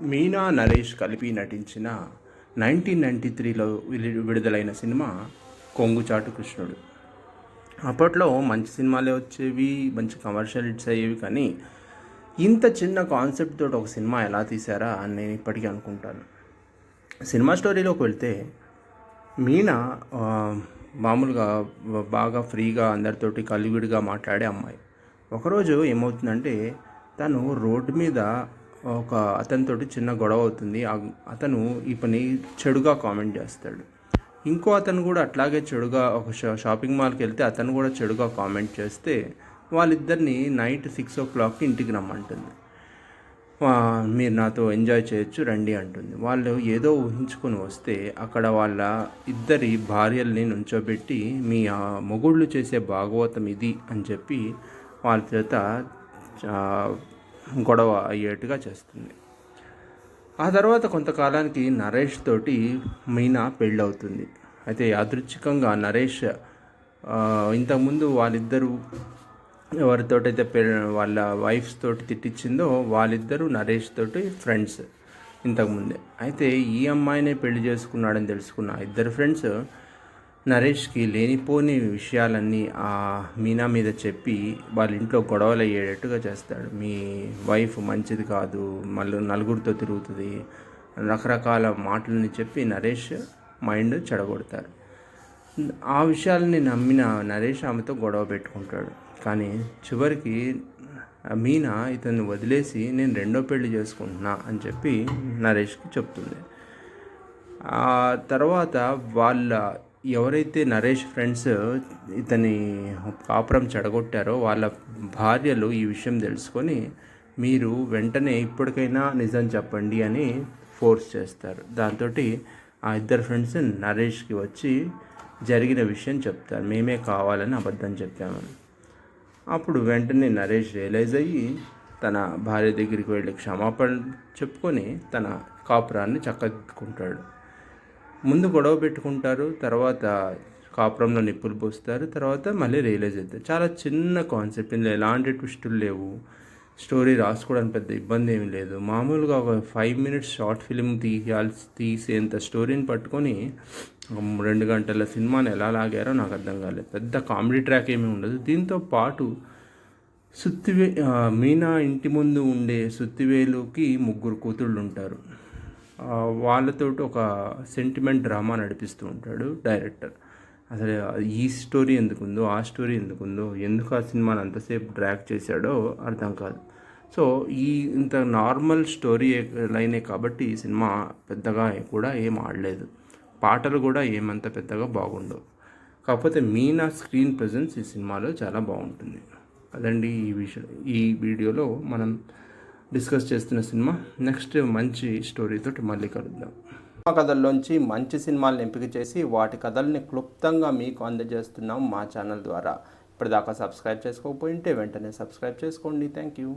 మీనా నరేష్ కలిపి నటించిన 1993లో విడుదలైన సినిమా కొంగుచాటు కృష్ణుడు. అప్పట్లో మంచి సినిమాలే వచ్చేవి, మంచి కమర్షియల్ హిట్స్ అయ్యేవి. కానీ ఇంత చిన్న కాన్సెప్ట్ తోటి ఒక సినిమా ఎలా తీశారా అని నేను ఇప్పటికీ అనుకుంటాను. సినిమా స్టోరీలోకి వెళ్తే మీనా మామూలుగా బాగా ఫ్రీగా అందరితోటి కలివిడిగా మాట్లాడే అమ్మాయి. ఒకరోజు ఏమవుతుందంటే తను రోడ్డు మీద ఒక అతనితోటి చిన్న గొడవ అవుతుంది. అతను ఈ పని చెడుగా కామెంట్ చేస్తాడు. ఇంకో అతను కూడా అట్లాగే చెడుగా ఒక షాపింగ్ మాల్కి వెళ్తే అతను కూడా చెడుగా కామెంట్ చేస్తే వాళ్ళిద్దరిని నైట్ 6 o'clockకి ఇంటికి రమ్మంటుంది. మీరు నాతో ఎంజాయ్ చేయొచ్చు రండి అంటుంది. వాళ్ళు ఏదో ఊహించుకొని వస్తే అక్కడ వాళ్ళ ఇద్దరి భార్యల్ని నుంచోబెట్టి మీ మొగుళ్ళు చేసే భాగవతం ఇది అని చెప్పి వాళ్ళ చేత గొడవ అయ్యేట్టుగా చేస్తుంది. ఆ తర్వాత కొంతకాలానికి నరేష్ తోటి మీనా పెళ్ళవుతుంది. అయితే యాదృచ్ఛికంగా నరేష్ ఇంతకుముందు వాళ్ళిద్దరూ ఎవరితోటైతే వాళ్ళ వైఫ్స్ తోటి తిట్టించిందో వాళ్ళిద్దరూ నరేష్ తోటి ఫ్రెండ్స్ ఇంతకుముందే. అయితే ఈ అమ్మాయినే పెళ్లి చేసుకున్నాడని తెలుసుకున్న ఇద్దరు ఫ్రెండ్స్ నరేష్కి లేనిపోని విషయాలన్నీ ఆ మీనా మీద చెప్పి వాళ్ళ ఇంట్లో గొడవలు అయ్యేటట్టుగా చేస్తాడు. మీ వైఫ్ మంచిది కాదు, మళ్ళీ నలుగురితో తిరుగుతుంది, రకరకాల మాటలని చెప్పి నరేష్ మైండ్ చెడగొడతారు. ఆ విషయాలని నమ్మిన నరేష్ ఆమెతో గొడవ పెట్టుకుంటాడు. కానీ చివరికి మీనా ఇతన్ని వదిలేసి నేను రెండో పెళ్లి చేసుకుంటున్నా అని చెప్పి నరేష్కి చెప్తుంది. ఆ తర్వాత వాళ్ళ ఎవరైతే నరేష్ ఫ్రెండ్స్ ఇతని కాపురం చెడగొట్టారో వాళ్ళ భార్యలు ఈ విషయం తెలుసుకొని మీరు వెంటనే ఇప్పటికైనా నిజం చెప్పండి అని ఫోర్స్ చేస్తారు. దాంతో ఆ ఇద్దరు ఫ్రెండ్స్ నరేష్కి వచ్చి జరిగిన విషయం చెప్తారు. మేమే కావాలని అబద్ధం చెప్పామని. అప్పుడు వెంటనే నరేష్ రియలైజ్ అయ్యి తన భార్య దగ్గరికి వెళ్ళి క్షమాపణ చెప్పుకొని తన కాపురాన్ని చక్కదిద్దుకుంటాడు. ముందు గొడవ పెట్టుకుంటారు, తర్వాత కాపురంలో నిప్పులు పోస్తారు, తర్వాత మళ్ళీ రియలైజ్ అవుతారు. చాలా చిన్న కాన్సెప్ట్, ఇందులో ఎలాంటి ట్విస్టులు లేవు. స్టోరీ రాసుకోవడానికి పెద్ద ఇబ్బంది ఏమి లేదు. మామూలుగా ఒక 5 minutes షార్ట్ ఫిల్మ్ తీసేంత స్టోరీని పట్టుకొని 2 గంటల సినిమాని ఎలా లాగారో నాకు అర్థం కాలేదు. పెద్ద కామెడీ ట్రాక్ ఏమీ ఉండదు. దీంతో పాటు మీనా ఇంటి ముందు ఉండే సుత్తివేలుకి 3 కూతుళ్ళు ఉంటారు. వాళ్ళతో ఒక సెంటిమెంట్ డ్రామా నడిపిస్తూ ఉంటాడు డైరెక్టర్. అసలు ఈ స్టోరీ ఎందుకుందో, ఆ స్టోరీ ఎందుకుందో, ఎందుకు ఆ సినిమాని అంతసేపు డ్రాగ్ చేశాడో అర్థం కాదు. సో ఇంత నార్మల్ స్టోరీ లైనే కాబట్టి ఈ సినిమా పెద్దగా కూడా ఏం ఆడలేదు. పాటలు కూడా ఏమంత పెద్దగా బాగుండవు. కాకపోతే మీనా స్క్రీన్ ప్రెజెన్స్ ఈ సినిమాలో చాలా బాగుంటుంది. అదండి ఈ వీడియోలో మనం డిస్కస్ చేస్తున్న సినిమా. నెక్స్ట్ మంచి స్టోరీతో మళ్ళీ కలుద్దాం. సినిమా కథల్లోంచి మంచి సినిమాలను ఎంపిక చేసి వాటి కథల్ని క్లుప్తంగా మీకు అందజేస్తున్నాం మా ఛానల్ ద్వారా. ఇప్పటిదాకా సబ్స్క్రైబ్ చేసుకోకపోయింటే వెంటనే సబ్స్క్రైబ్ చేసుకోండి. Thank you.